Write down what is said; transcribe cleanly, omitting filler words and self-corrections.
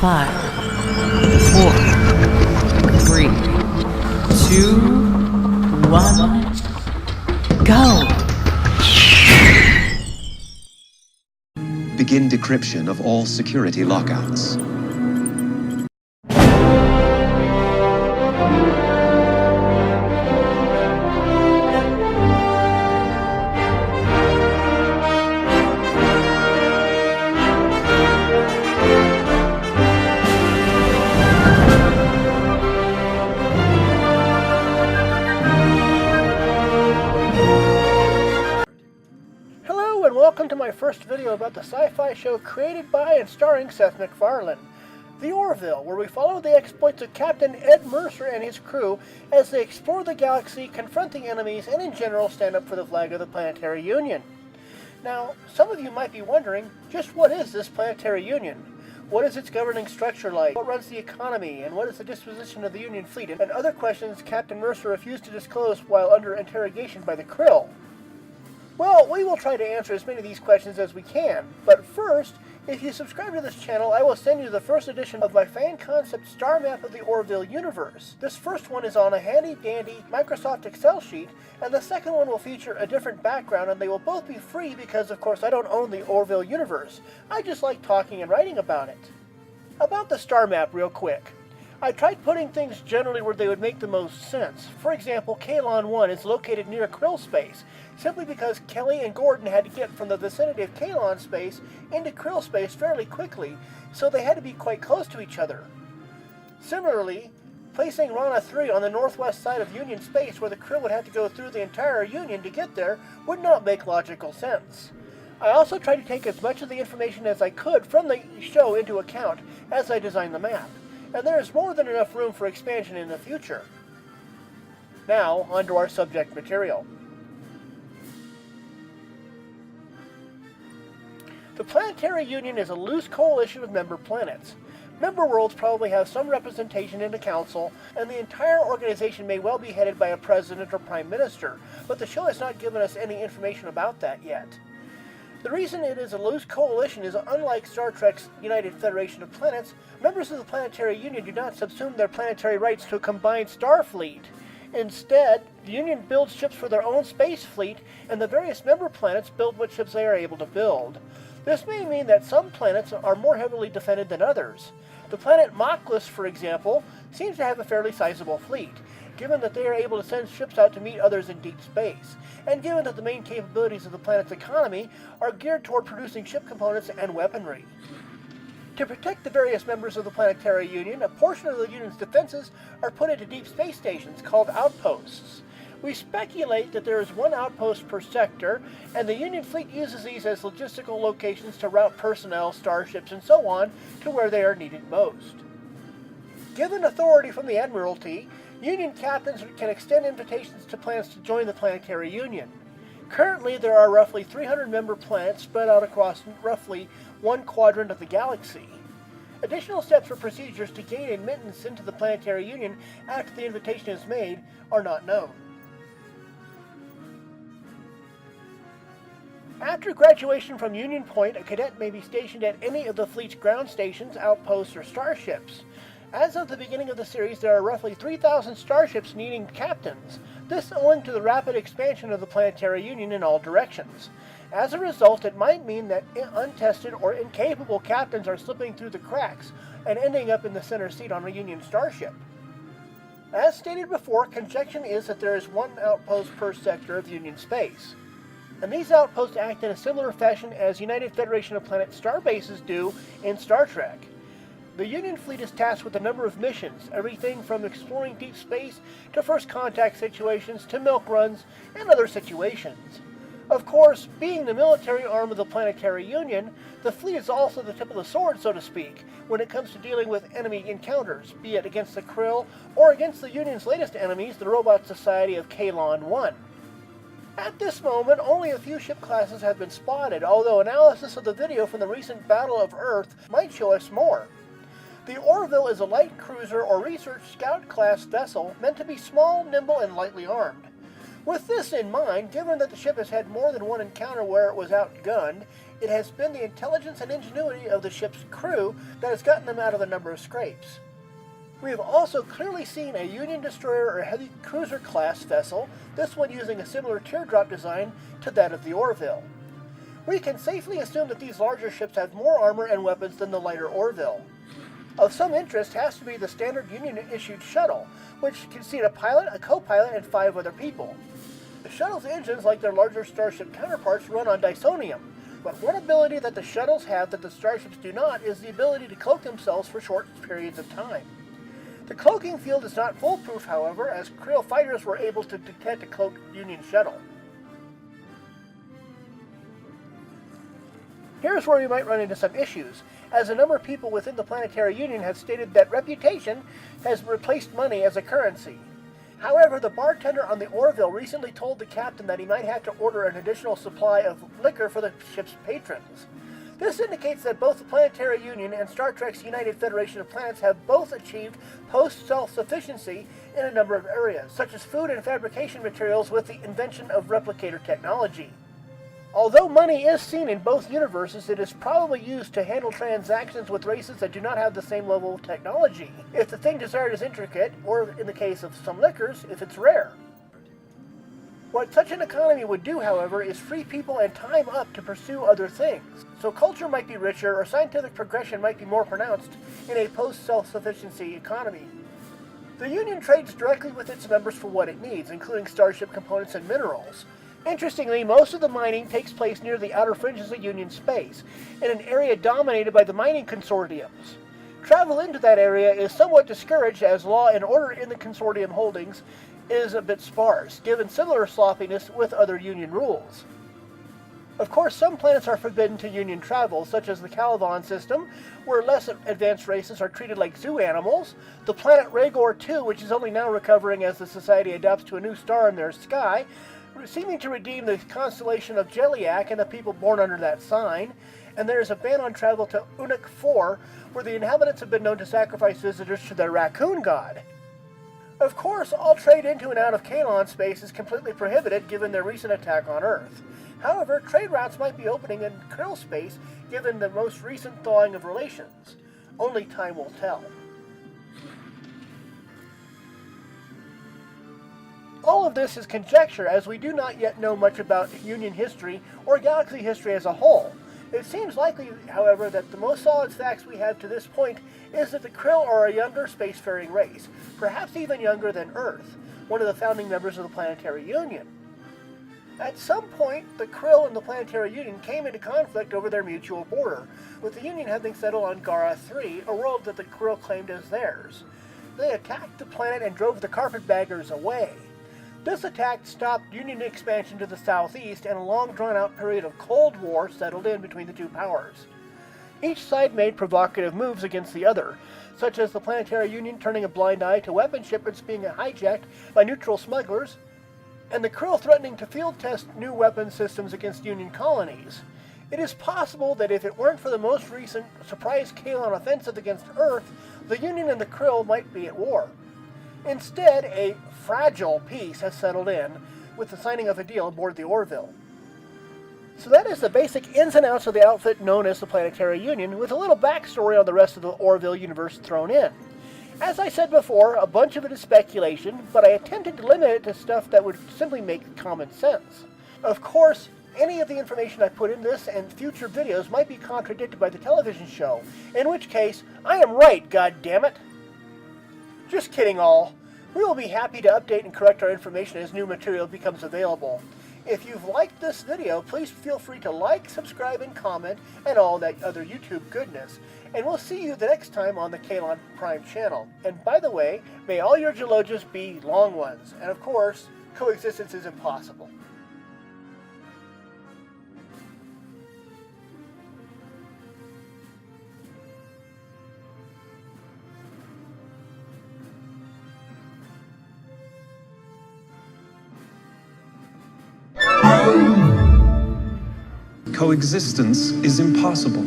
5, 4, 3, 2, 1, go! Begin decryption of all security lockouts. Welcome to my first video about the sci-fi show created by and starring Seth McFarlane, The Orville, where we follow the exploits of Captain Ed Mercer and his crew as they explore the galaxy, confront the enemies, and in general stand up for the flag of the Planetary Union. Now, some of you might be wondering, just what is this Planetary Union? What is its governing structure like? What runs the economy? And what is the disposition of the Union fleet? And other questions Captain Mercer refused to disclose while under interrogation by the Krill. Well, we will try to answer as many of these questions as we can, but first, if you subscribe to this channel, I will send you the first edition of my fan concept star map of the Orville universe. This first one is on a handy-dandy Microsoft Excel sheet, and the second one will feature a different background, and they will both be free because, of course, I don't own the Orville universe. I just like talking and writing about it. About the star map real quick. I tried putting things generally where they would make the most sense. For example, Kaylon 1 is located near Krill space, simply because Kelly and Gordon had to get from the vicinity of Kaylon space into Krill space fairly quickly, so they had to be quite close to each other. Similarly, placing Rana 3 on the northwest side of Union space where the Krill would have to go through the entire Union to get there would not make logical sense. I also tried to take as much of the information as I could from the show into account as I designed the map, and there is more than enough room for expansion in the future. Now, onto our subject material. The Planetary Union is a loose coalition of member planets. Member worlds probably have some representation in the Council, and the entire organization may well be headed by a president or prime minister, but the show has not given us any information about that yet. The reason it is a loose coalition is unlike Star Trek's United Federation of Planets, members of the Planetary Union do not subsume their planetary rights to a combined star fleet. Instead, the Union builds ships for their own space fleet, and the various member planets build what ships they are able to build. This may mean that some planets are more heavily defended than others. The planet Mockless, for example, seems to have a fairly sizable fleet, given that they are able to send ships out to meet others in deep space, and given that the main capabilities of the planet's economy are geared toward producing ship components and weaponry. To protect the various members of the Planetary Union, a portion of the Union's defenses are put into deep space stations called outposts. We speculate that there is one outpost per sector, and the Union fleet uses these as logistical locations to route personnel, starships, and so on to where they are needed most. Given authority from the Admiralty, Union captains can extend invitations to planets to join the Planetary Union. Currently, there are roughly 300 member planets spread out across roughly one quadrant of the galaxy. Additional steps or procedures to gain admittance into the Planetary Union after the invitation is made are not known. After graduation from Union Point, a cadet may be stationed at any of the fleet's ground stations, outposts, or starships. As of the beginning of the series, there are roughly 3,000 starships needing captains, this owing to the rapid expansion of the Planetary Union in all directions. As a result, it might mean that untested or incapable captains are slipping through the cracks and ending up in the center seat on a Union starship. As stated before, conjecture is that there is one outpost per sector of Union space, and these outposts act in a similar fashion as United Federation of Planets star bases do in Star Trek. The Union fleet is tasked with a number of missions, everything from exploring deep space to first contact situations to milk runs and other situations. Of course, being the military arm of the Planetary Union, the fleet is also the tip of the sword, so to speak, when it comes to dealing with enemy encounters, be it against the Krill or against the Union's latest enemies, the Robot Society of Kaylon 1. At this moment, only a few ship classes have been spotted, although analysis of the video from the recent Battle of Earth might show us more. The Orville is a light cruiser or research scout class vessel meant to be small, nimble, and lightly armed. With this in mind, given that the ship has had more than one encounter where it was outgunned, It has been the intelligence and ingenuity of the ship's crew that has gotten them out of a number of scrapes. We have also clearly seen a Union destroyer or heavy cruiser class vessel, this one using a similar teardrop design to that of the Orville. We can safely assume that these larger ships have more armor and weapons than the lighter Orville. Of some interest has to be the standard Union-issued shuttle, which can seat a pilot, a co-pilot, and 5 other people. The shuttle's engines, like their larger starship counterparts, run on dysonium, but one ability that the shuttles have that the starships do not is the ability to cloak themselves for short periods of time. The cloaking field is not foolproof, however, as Krill fighters were able to detect a cloaked Union shuttle. Here's where we might run into some issues, as a number of people within the Planetary Union have stated that reputation has replaced money as a currency. However, the bartender on the Orville recently told the captain that he might have to order an additional supply of liquor for the ship's patrons. This indicates that both the Planetary Union and Star Trek's United Federation of Planets have both achieved post-self-sufficiency in a number of areas, such as food and fabrication materials with the invention of replicator technology. Although money is seen in both universes, it is probably used to handle transactions with races that do not have the same level of technology, if the thing desired is intricate, or in the case of some liquors, if it's rare. What such an economy would do, however, is free people and time up to pursue other things, so culture might be richer or scientific progression might be more pronounced in a post-self-sufficiency economy. The Union trades directly with its members for what it needs, including starship components and minerals. Interestingly, most of the mining takes place near the outer fringes of Union space, in an area dominated by the mining consortiums. Travel into that area is somewhat discouraged as law and order in the consortium holdings is a bit sparse, given similar sloppiness with other Union rules. Of course, some planets are forbidden to Union travel, such as the Kaylon system, where less advanced races are treated like zoo animals, the planet Rhaegor II, which is only now recovering as the Society adapts to a new star in their sky, seeming to redeem the constellation of Jeliac and the people born under that sign, and there is a ban on travel to Unuk 4, where the inhabitants have been known to sacrifice visitors to their raccoon god. Of course, all trade into and out of Kaylon space is completely prohibited given their recent attack on Earth. However, trade routes might be opening in Krill space given the most recent thawing of relations. Only time will tell. All of this is conjecture, as we do not yet know much about Union history or galaxy history as a whole. It seems likely, however, that the most solid facts we have to this point is that the Krill are a younger spacefaring race, perhaps even younger than Earth, one of the founding members of the Planetary Union. At some point, the Krill and the Planetary Union came into conflict over their mutual border, with the Union having settled on Gara 3, a world that the Krill claimed as theirs. They attacked the planet and drove the carpetbaggers away. This attack stopped Union expansion to the southeast, and a long drawn-out period of Cold War settled in between the two powers. Each side made provocative moves against the other, such as the Planetary Union turning a blind eye to weapon shipments being hijacked by neutral smugglers, and the Krill threatening to field test new weapon systems against Union colonies. It is possible that if it weren't for the most recent surprise Kaylon offensive against Earth, the Union and the Krill might be at war. Instead, a fragile peace has settled in with the signing of a deal aboard the Orville. So that is the basic ins and outs of the outfit known as the Planetary Union, with a little backstory on the rest of the Orville universe thrown in. As I said before, a bunch of it is speculation, but I attempted to limit it to stuff that would simply make common sense. Of course, any of the information I put in this and future videos might be contradicted by the television show, in which case, I am right, goddammit! Just kidding all. We will be happy to update and correct our information as new material becomes available. If you've liked this video, please feel free to like, subscribe, and comment, and all that other YouTube goodness. And we'll see you the next time on the Kaylon Prime channel. And by the way, may all your geologists be long ones. And of course, coexistence is impossible. Coexistence is impossible.